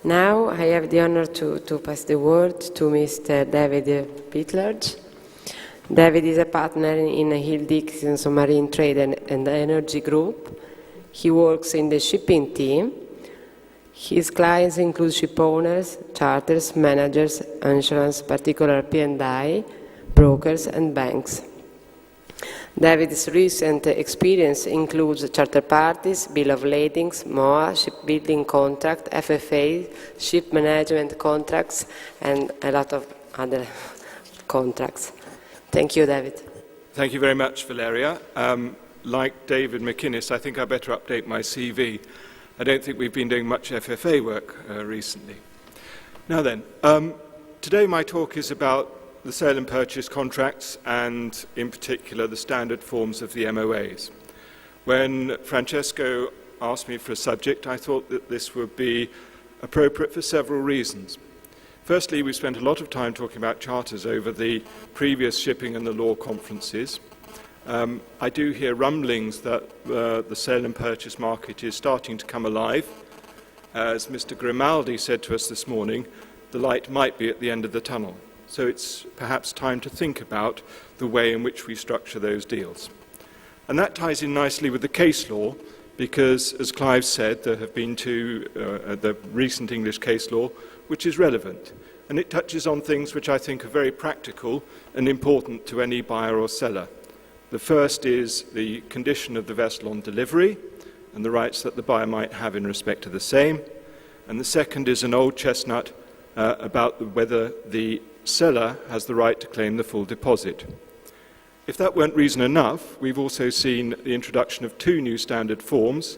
Now I have the honor to pass the word to Mr. David Pitlarge. David is a partner in Hill Dixon's Marine Trade and Energy Group. He works in the shipping team. His clients include ship owners, charters, managers, insurance, particular P&I, brokers, and banks. David's recent experience includes charter parties, bill of ladings, MOA, shipbuilding contract, FFA, ship management contracts, and a lot of other contracts. Thank you, David. Thank you very much, Valeria. Like David McInnes, I think I better update my CV. I don't think we've been doing much FFA work recently. Now then, today my talk is about the sale and purchase contracts and, in particular, the standard forms of the MOAs. When Francesco asked me for a subject, I thought that this would be appropriate for several reasons. Firstly, we spent a lot of time talking about charters over the previous shipping and the law conferences. I do hear rumblings that the sale and purchase market is starting to come alive. As Mr. Grimaldi said to us this morning, the light might be at the end of the tunnel. So it's perhaps time to think about the way in which we structure those deals. And that ties in nicely with the case law, because, as Clive said, there have been the recent English case law, which is relevant. And it touches on things which I think are very practical and important to any buyer or seller. The first is the condition of the vessel on delivery and the rights that the buyer might have in respect to the same. And the second is an old chestnut about whether the seller has the right to claim the full deposit. If that weren't reason enough, we've also seen the introduction of two new standard forms,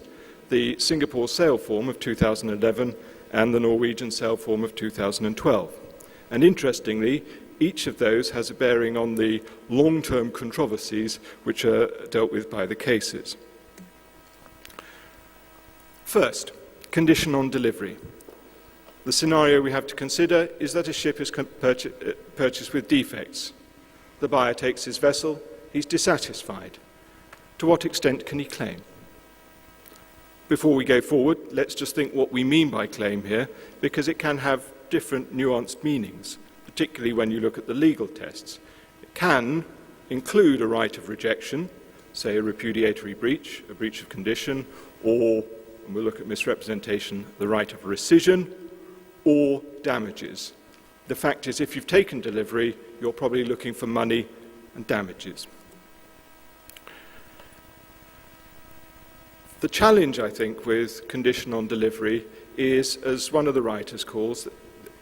the Singapore Sale Form of 2011 and the Norwegian Sale Form of 2012. And interestingly, each of those has a bearing on the long-term controversies which are dealt with by the cases. First, condition on delivery. The scenario we have to consider is that a ship is purchased with defects. The buyer takes his vessel, he's dissatisfied. To what extent can he claim? Before we go forward, let's just think what we mean by claim here, because it can have different nuanced meanings, particularly when you look at the legal tests. It can include a right of rejection, say a repudiatory breach, a breach of condition, or, when we look at misrepresentation, the right of rescission, or damages. The fact is, if you've taken delivery, you're probably looking for money and damages. The challenge, I think, with condition on delivery is, as one of the writers calls,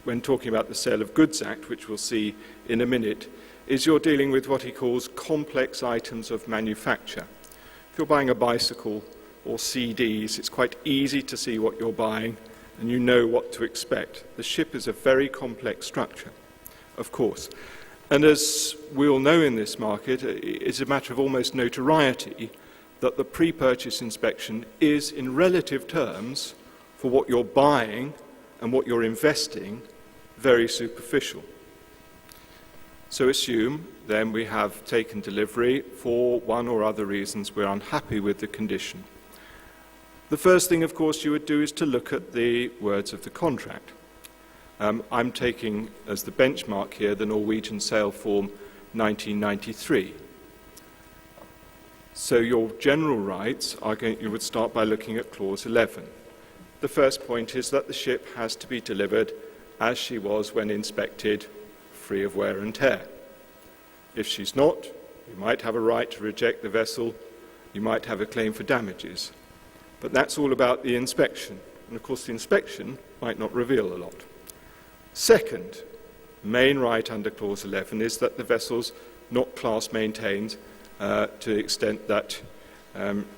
when talking about the Sale of Goods Act, which we'll see in a minute, is you're dealing with what he calls complex items of manufacture. If you're buying a bicycle or CDs, it's quite easy to see what you're buying and you know what to expect. The ship is a very complex structure, of course. And as we all know in this market, it's a matter of almost notoriety that the pre-purchase inspection is, in relative terms, for what you're buying and what you're investing, very superficial. So assume, then, we have taken delivery for one or other reasons we're unhappy with the condition. The first thing, of course, you would do is to look at the words of the contract. I'm taking as the benchmark here the Norwegian Sale Form 1993. So your general rights you would start by looking at Clause 11. The first point is that the ship has to be delivered as she was when inspected, free of wear and tear. If she's not, you might have a right to reject the vessel, you might have a claim for damages. But that's all about the inspection. And of course the inspection might not reveal a lot. Second, main right under Clause 11 is that the vessel's not class maintained to the extent that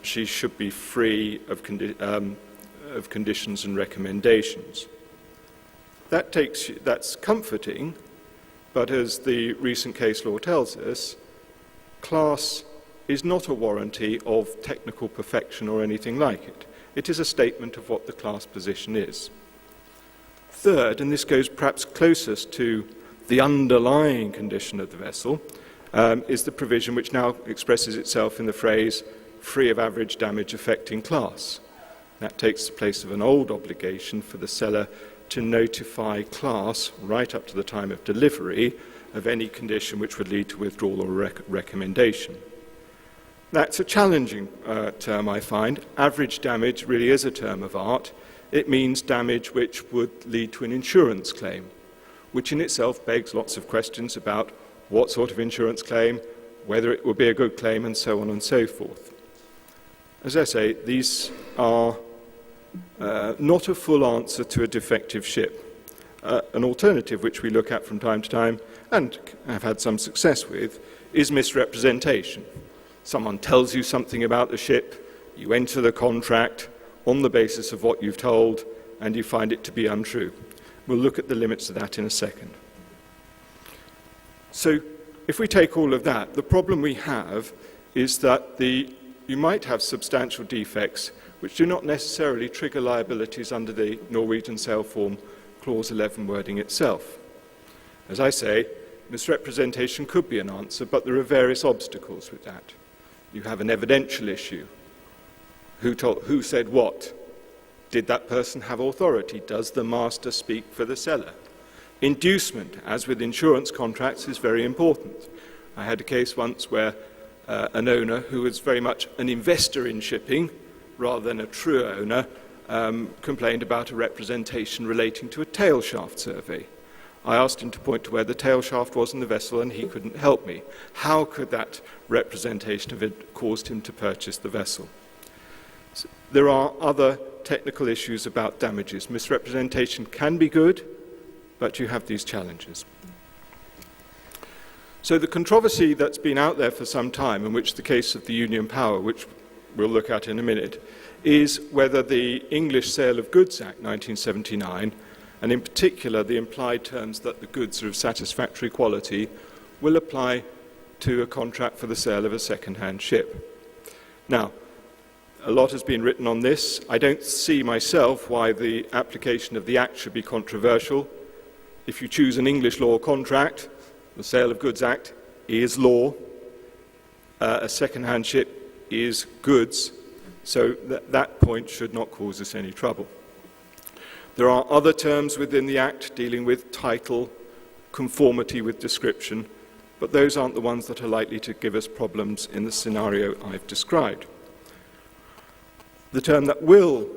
she should be free of conditions and recommendations. That's comforting, but as the recent case law tells us, class is not a warranty of technical perfection or anything like it. It is a statement of what the class position is. Third, and this goes perhaps closest to the underlying condition of the vessel, is the provision which now expresses itself in the phrase free of average damage affecting class. That takes the place of an old obligation for the seller to notify class right up to the time of delivery of any condition which would lead to withdrawal or recommendation. That's a challenging term, I find. Average damage really is a term of art. It means damage which would lead to an insurance claim, which in itself begs lots of questions about what sort of insurance claim, whether it would be a good claim, and so on and so forth. As I say, these are not a full answer to a defective ship. An alternative which we look at from time to time, and have had some success with, is misrepresentation. Someone tells you something about the ship, you enter the contract on the basis of what you've told, and you find it to be untrue. We'll look at the limits of that in a second. So, if we take all of that, the problem we have is that you might have substantial defects which do not necessarily trigger liabilities under the Norwegian Sale Form Clause 11 wording itself. As I say, misrepresentation could be an answer, but there are various obstacles with that. You have an evidential issue. Who said what? Did that person have authority? Does the master speak for the seller? Inducement, as with insurance contracts, is very important. I had a case once where an owner who was very much an investor in shipping, rather than a true owner, complained about a representation relating to a tail shaft survey. I asked him to point to where the tail shaft was in the vessel, and he couldn't help me. How could that representation have caused him to purchase the vessel? So there are other technical issues about damages. Misrepresentation can be good, but you have these challenges. So the controversy that's been out there for some time, in which the case of the Union Power, which we'll look at in a minute, is whether the English Sale of Goods Act 1979, and in particular the implied terms that the goods are of satisfactory quality, will apply to a contract for the sale of a second-hand ship. Now, a lot has been written on this. I don't see myself why the application of the Act should be controversial. If you choose an English law contract, the Sale of Goods Act is law. A second-hand ship is goods, so that point should not cause us any trouble. There are other terms within the Act dealing with title, conformity with description, but those aren't the ones that are likely to give us problems in the scenario I've described. The term that will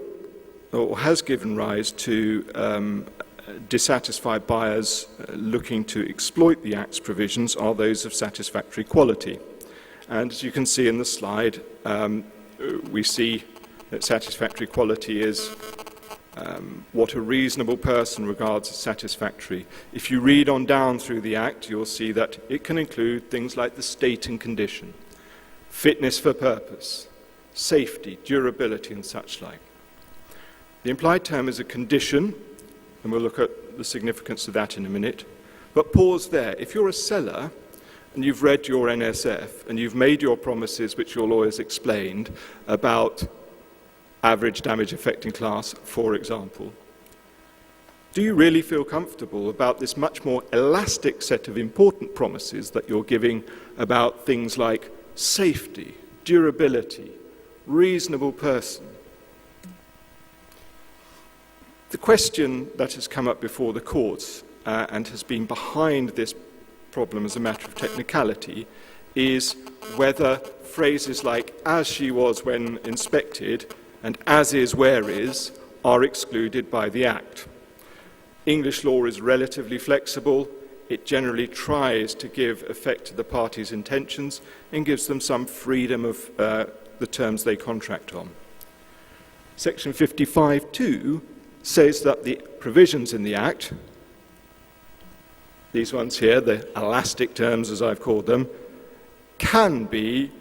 or has given rise to dissatisfied buyers looking to exploit the Act's provisions are those of satisfactory quality. And as you can see in the slide, we see that satisfactory quality is what a reasonable person regards as satisfactory. If you read on down through the Act, you'll see that it can include things like the state and condition, fitness for purpose, safety, durability, and such like. The implied term is a condition, and we'll look at the significance of that in a minute. But pause there. If you're a seller and you've read your NSF and you've made your promises, which your lawyers explained, about average damage affecting class, for example, do you really feel comfortable about this much more elastic set of important promises that you're giving about things like safety, durability, reasonable person? The question that has come up before the courts and has been behind this problem as a matter of technicality is whether phrases like "as she was when inspected" and "as is where is" are excluded by the Act. English law is relatively flexible. It generally tries to give effect to the parties' intentions and gives them some freedom of the terms they contract on. Section 55(2) says that the provisions in the Act, these ones here, the elastic terms as I've called them, can be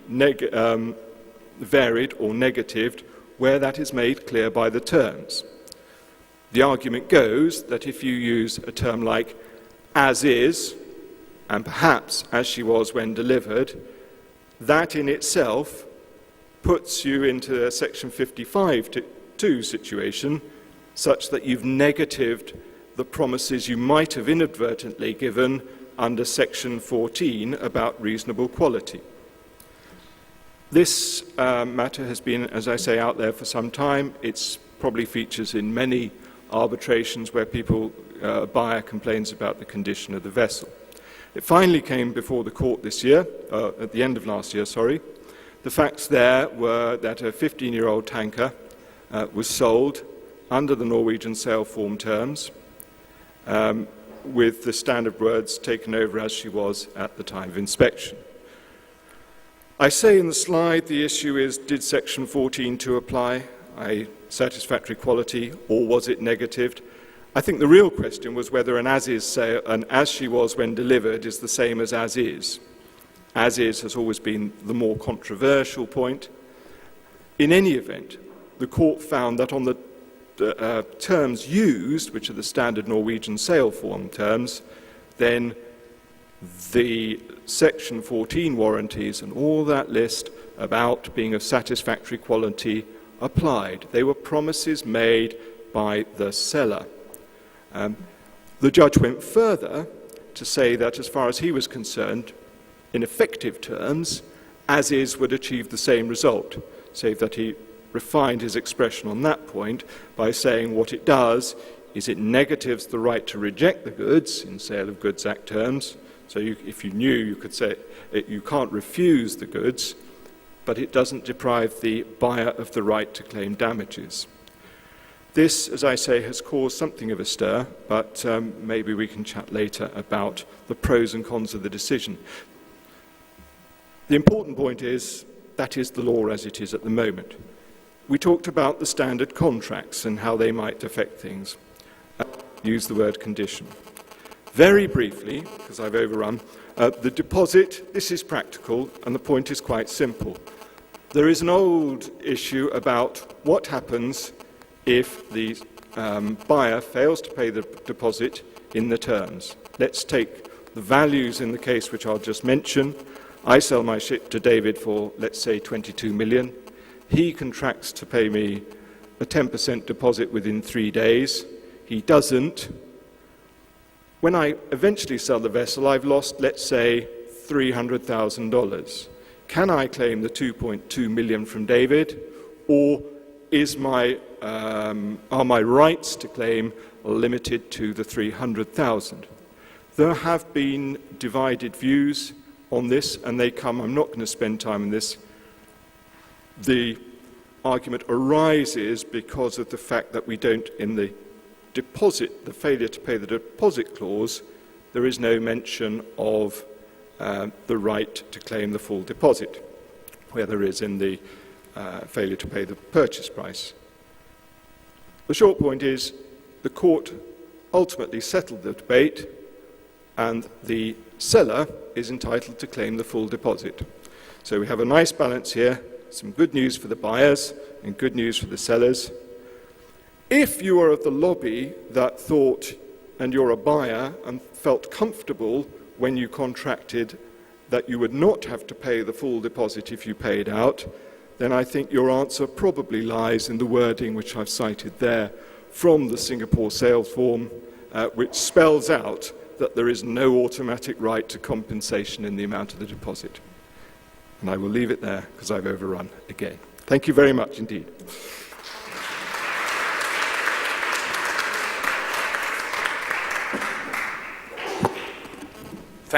varied or negatived where that is made clear by the terms. The argument goes that if you use a term like "as is" and perhaps "as she was when delivered," that in itself puts you into a Section 55(2) situation such that you've negatived the promises you might have inadvertently given under Section 14 about reasonable quality. This matter has been, as I say, out there for some time. It's probably features in many arbitrations where a buyer complains about the condition of the vessel. It finally came before the court this year, at the end of last year, sorry. The facts there were that a 15-year-old tanker was sold under the Norwegian sale form terms, with the standard words taken over as she was at the time of inspection. I say in the slide the issue is, did section 14.2 apply, i.e. satisfactory quality, or was it negatived? I think the real question was whether an as-is sale, an as she was when delivered, is the same as is. As-is has always been the more controversial point. In any event, the court found that on the terms used, which are the standard Norwegian sale form terms, then the section 14 warranties and all that list about being of satisfactory quality applied. They were promises made by the seller. The judge went further to say that as far as he was concerned, in effective terms, as-is would achieve the same result, save that he refined his expression on that point by saying what it does is it negatives the right to reject the goods in Sale of Goods Act terms. So if you knew, you could say you can't refuse the goods, but it doesn't deprive the buyer of the right to claim damages. This, as I say, has caused something of a stir, but maybe we can chat later about the pros and cons of the decision. The important point is that is the law as it is at the moment. We talked about the standard contracts and how they might affect things. Use the word condition. Very briefly, because I've overrun, the deposit, this is practical, and the point is quite simple. There is an old issue about what happens if the buyer fails to pay the deposit in the terms. Let's take the values in the case which I'll just mention. I sell my ship to David for, let's say, 22 million. He contracts to pay me a 10% deposit within 3 days. He doesn't. When I eventually sell the vessel, I've lost, let's say, $300,000. Can I claim the 2.2 million from David, or are my rights to claim limited to the 300,000? There have been divided views on this, and they come, I'm not going to spend time on this. The argument arises because of the fact that we don't, in the deposit, the failure to pay the deposit clause, there is no mention of the right to claim the full deposit, where there is in the failure to pay the purchase price. The short point is the court ultimately settled the debate, and the seller is entitled to claim the full deposit. So we have a nice balance here, some good news for the buyers and good news for the sellers. If you are of the lobby that thought, and you're a buyer, and felt comfortable when you contracted that you would not have to pay the full deposit if you paid out, then I think your answer probably lies in the wording which I've cited there from the Singapore sales form, which spells out that there is no automatic right to compensation in the amount of the deposit. And I will leave it there because I've overrun again. Thank you very much indeed.